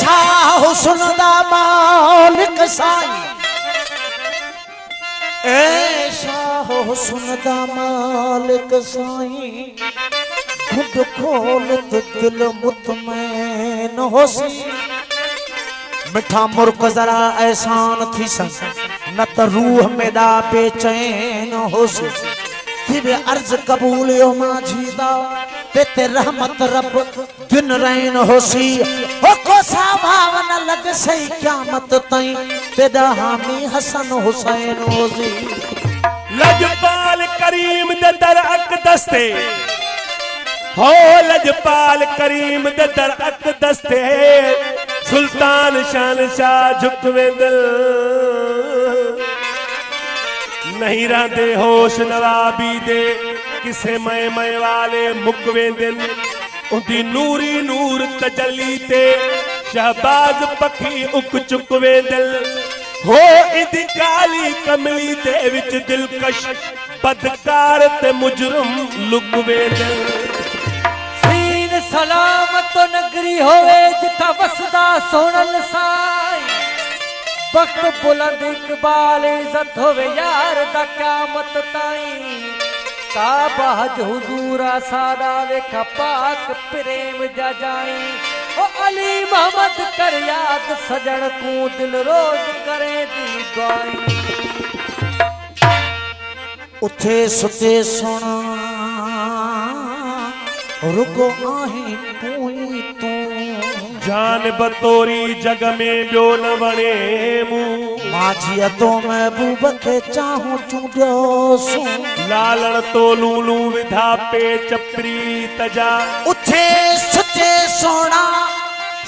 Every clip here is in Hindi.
ऐसा हुस्न दा मालिक साईं, ऐसा हुस्न दा मालिक साईं, खुद खोल तो दिल मुतमैन होसी। मिठा मुर्क जरा एहसान थी सन, न तो रूह में दा बेचैन होसी। थिवे अर्ज कबूल यो माझी दा, ते रहमत रब दिन रैन होसी। हो को साभाव न लग सही क़यामत ताईं, तेदा हामी हसन हुसैन होसी। लजपाल करीम दे दर अक़दस्ते, हो लजपाल करीम दे दर अक़दस्ते, सुल्तान शाहनशाह झुकवे दिल। नहीं रहते होश नवाबी दे, किसे मैं वाले मुकवे दिन। उदी नूरी नूर तजली ते, शहबाज पखी उक चुकवे दिल। हो इदी काली कमली दे विच दिलकश, बदकार ते मुजरम लुकवे दिल। सीन सलामत नगरी होवे जिथा वसदा सोनल साईं, वक्त बुलंद इकबाल इज्जत होवे यार दा क़यामत ताईं। काबा हज हुजूरा सादा वेखा पाक प्रेम जा जाई। ओ अली मोहम्मद कर याद सजण को दिल रोज करे दी दुआई। उथे सुते सोना रुको आही तूई तू, जान बतोरी जग में बियो न वणे मूं। माझिया तो महबूब के चाहूं चूडियो सू। लालण तो लूलू विधा पे चपरी तजा। उथे सुते सोना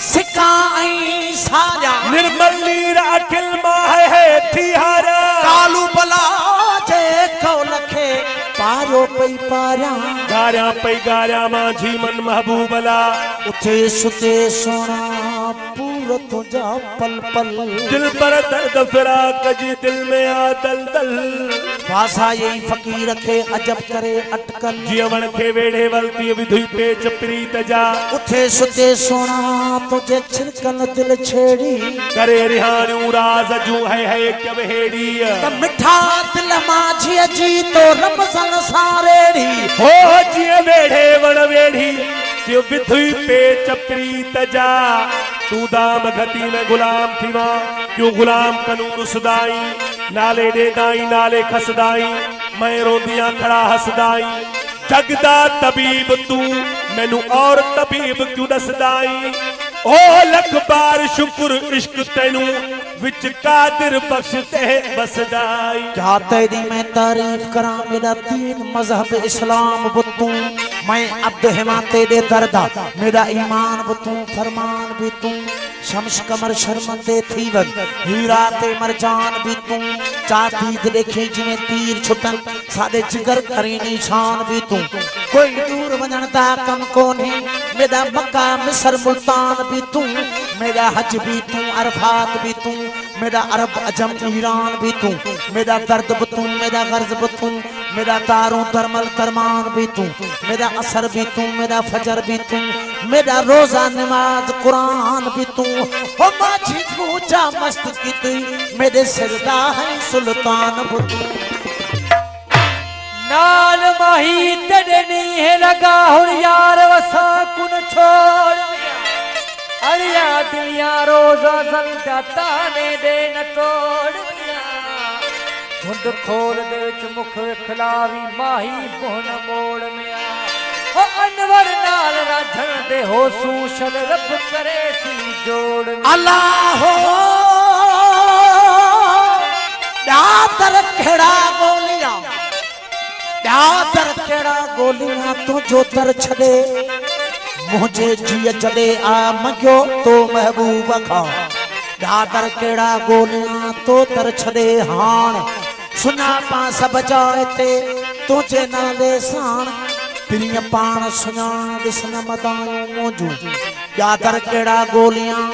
सिकाई सारा, निर्मल नीर अखिल माह है थिहारा। कालू बला जे कौलखे पारो पई पारा। गारिया पई गारिया माझी मन महबूबला। उथे सुते सोना पूरो तुझा पल पल। दिल पर दर्द फिराक जी दिल में आ दल दल। भाषा यही फकीर के अजब करे अटकल। जीवन के वेड़े वलती विधुई पे चपरी तजा। उथे सुते सोना तुझे छिड़कन दिल छेड़ी। करे रिहानू राज जू है क्या हेड़ी। त मिठा दिल माझी जी तो रमज़न सारेड़ी। हो जिए वेड़े वण वेड़ी, जो विधुई पे चपरी तजा। तू दाम घती में गुलाम थीवा, क्यों गुलाम कनून सुदाई। नाले डेदाई नाले खसदाई, मैं रोंदियां खड़ा हसदाई। जगदा तबीब तू मैनू और तबीब क्यों दसदाई। ओ लख बार शुक्र इश्क तेनू, विच कादिर बख्श ते बसदाई। क्या तेरी मैं तारीफ करा मेरा दीन मजहब इस्लाम बुतू। मैं अब्द हिमा तेरे दरदा, मेरा ईमान बुतू फरमान भी तू। शम्स कमर शर्मंदे थी वन, हीरा ते मरजान भी तू। चाती देखे जिवें तीर छुटन, सादे जिगर करी निशान भी तू। कोई दूर वजन दा कम कोने, मेरा मक्का मिस्र मुल्तान भी तू। मेरा हज भी तू अरफात भी तू। मेरा अरब अजम ईरान भी तू। मेरा दर्द भी तू मेरा गर्ज भी तू। मेरा तारों तरमल तरमान भी तू। मेरा असर भी तू मेरा फजर भी तू। मेरा रोजा नमाज कुरान भी तू। हो माझी पूजा मस्त की तू, मेरे सिरदा है सुल्तान भी तू। नाल माही तेरे नीह लगा हुण यार वसा कुन छोड़। अड़िया दिलिया रोजा जलदा ताने दे न तोड़। हुंद खोल दे विच मुख विखलावी, माही बोन मोड़ में आ। ओ अनवर नाल राधण दे हो सूशल, रब करे सी जोड़। अल्लाह हो दातर केड़ा गोलियां, दातर केड़ा गोलियां तू जो तर छदे। मुझे जिय जदे आ मगियो तो महबूब खा। दातर केड़ा गोलियां तो तर छदे हान। सुना पा सब जाते तुझे नाले सान। प्रिय पान सुञाण ॾिसन मदायूं मौजू। दातर केड़ा गोलियां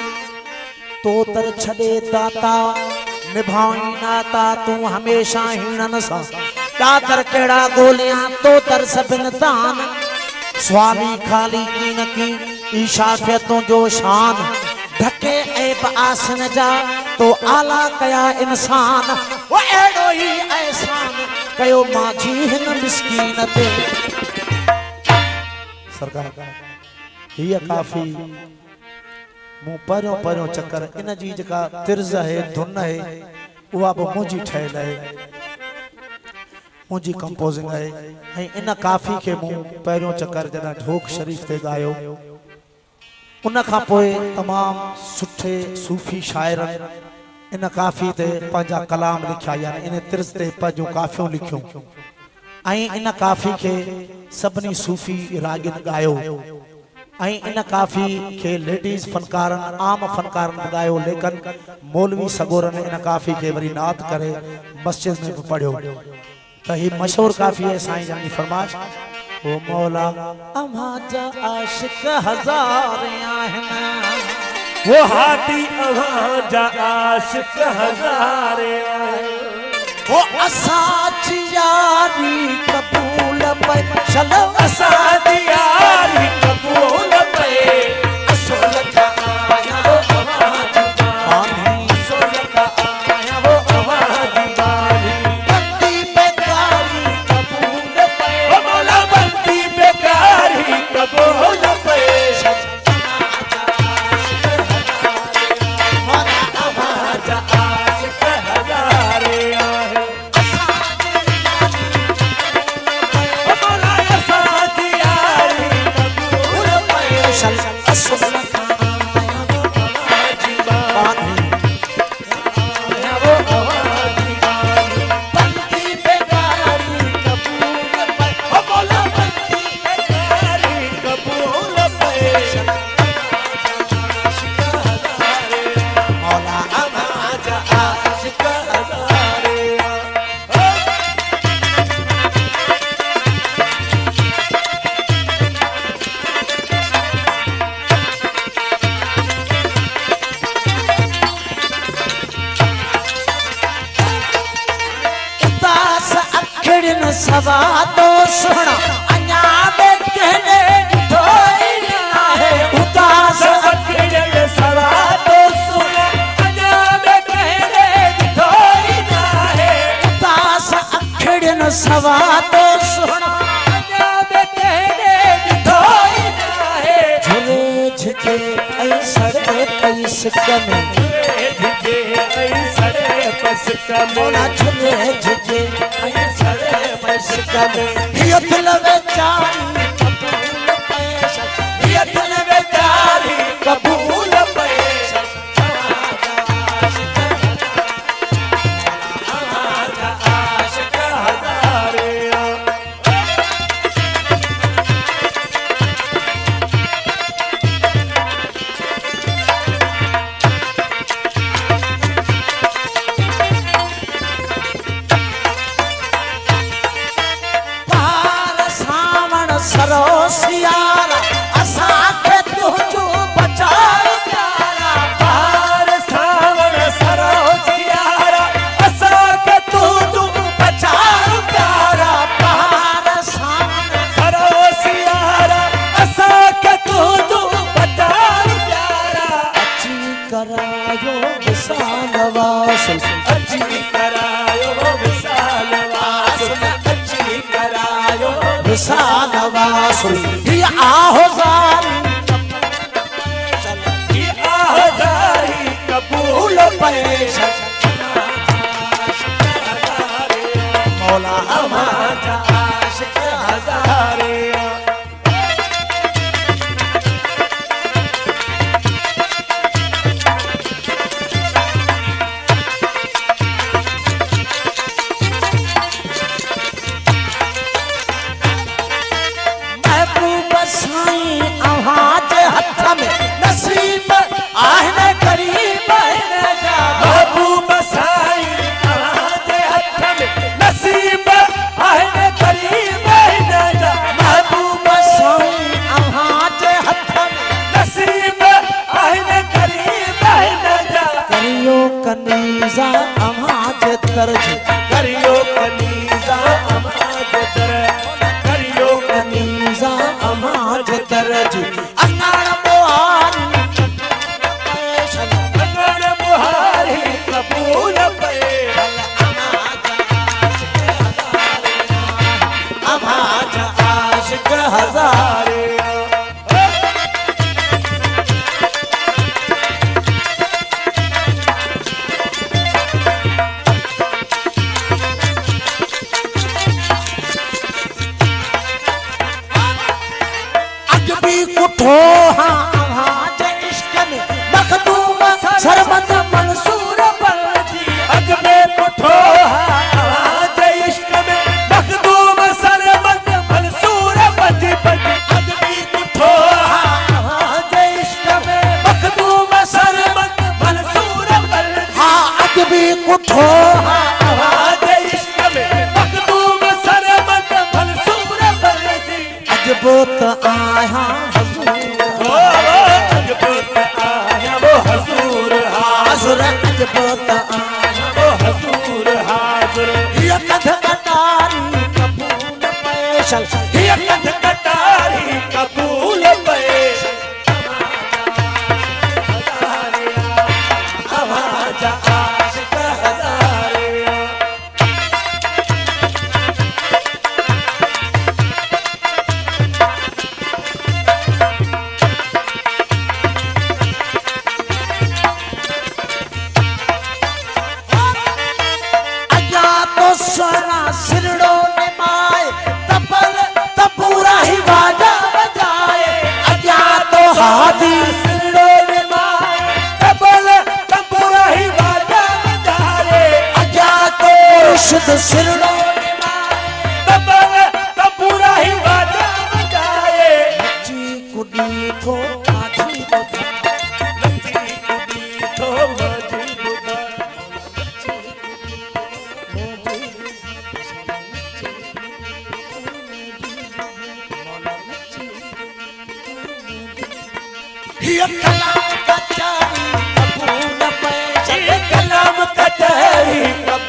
तो तर छदे दाता। निभाई नाता तू हमेशा हीणन सा। दातर केड़ा गोलियां तो तर सबिन दान। स्वामी खाली की न की ईशाफियतों जो शान। ढके ऐब आसन जा तो आला कया इंसान वो एड़ो ही एहसान कयो माझी हिन मिस्कीन ते सरकार ये काफी मु परो परो चक्कर इन जी जका तिर्ज है धुन है उहा बि मुंहिंजी ठहियल है मुंहिंजी कंपोजिंग है ऐं इन काफ़ी खे मूं पहिरियों चक्कर जॾहिं ढोक शरीफ़ ते ॻायो उन खां पोइ तमामु सुठे सूफ़ी शाइरनि इन काफ़ी ते पंहिंजा कलाम लिखिया यानी इन तिर्ज़ ते पंहिंजूं काफ़ियूं लिखियूं ऐं इन काफ़ी खे सभिनी सूफ़ी रागिन ॻायो ऐं इन काफ़ी खे लेडीज़ फनकारनि आम फनकारनि ॻायो लेकिन मौलवी सगोरनि इन काफ़ी खे वरी नात करे मस्जिद में बि पढ़ियो तो ही मशहूर काफी है साईं जान की फरमाइश ओ मौला अमाजा आशिक हजार आहिन वो हाथी अमाजा आशिक हजार आहिन वो असाची यारी कबूल पे चलो असाची यारी कबूल पे असोल का आया वो अमाजा बानी असोल का आया वो अमाजा बानी कबूल पे आमाजा आशिक हजारे आहे मौला असाची यारी कबूल पे असोल का अमाजी बानी आया वो अमाजी बानी बंदी बेगारी कबूल पे मौला बंदी बेगारी कबूल पे मौला अमाजा आशिक हजारे उदास अखड़न सवा तो सुना अन्या में कहने ढोई ना है उदास अखड़न सवा तो सुना अन्या में कहने ढोई ना है उदास अखड़न सवा तो सुना अन्या में कहने ढोई ना है झुले झुके ऐसड़े पैसक में झुके ऐसड़े पसक मौला झुले झुके ऐसड़े पैसक में ये दिल बेचारी कबूल पैसक ये दिल बेचारी कबूल पे आमाजा आशिक हजारे पार सावण सरोसियारा असांखे तुझो बचाओ प्यारा पार सावण सरोसियारा असांखे तूं बचाओ प्यारा पार सावण सरोसियारा असांखे तूं बचाओ प्यारा अची करायो विसाल वासुल अची करायो विसाल वासुल अची करायो विसाल वासुल ये आहोजारी की आजारी कबूल पैसक मौला आमाजा आशिक हजारे महबूब साईं आवाज हथ में नसीब आहने करीब है जा महबूब साईं आवाज़ हथ में नसीब आहने करीब न जा महबूब साईं आवाज हथ में नसीब आहने करीब न जा करियो कनीजा आवाज दर्ज करियो कनीजा आवाज़ दर करियो कनीजा आवाज दर्ज अनाड़ मोहानी उठो हाँ आवाज इश्क में मखदूम शरबत मंसूर बल्दी अग में उठो आवाज इश्क में मखदूम शरबत मंसूर बल्दी अग में उठो आवाज इश्क में मखदूम शरबत मंसूर बल्दी हाँ अज भी उठो आवाज इश्क में मखदूम शरबत मंसूर बल्दी अजबोत आया अजबत आया वो हजूर हज़ुर अजबोत आया वो हजूर हाज़िर ये कथ कटारी कबूल पैशल ये कथ कटारी कबूल पेश आवाज़ आशिक हज़ारिया अया तो सोना सिरड़ो ने माए तबल तबूरा ही बाजा बजाए अया तो हादी सिरड़ो ने माए तबल तंबूरा ही बाजा बजाए अया तो रुशद सिरड़ो ने तबल तंबूरा ही बाजा बजाए जी कुड़ी थो आजी बता नची कुड़ी तो मजी बुदा ये कलाम का चारी कबूल पैशल कलाम कचहरी कब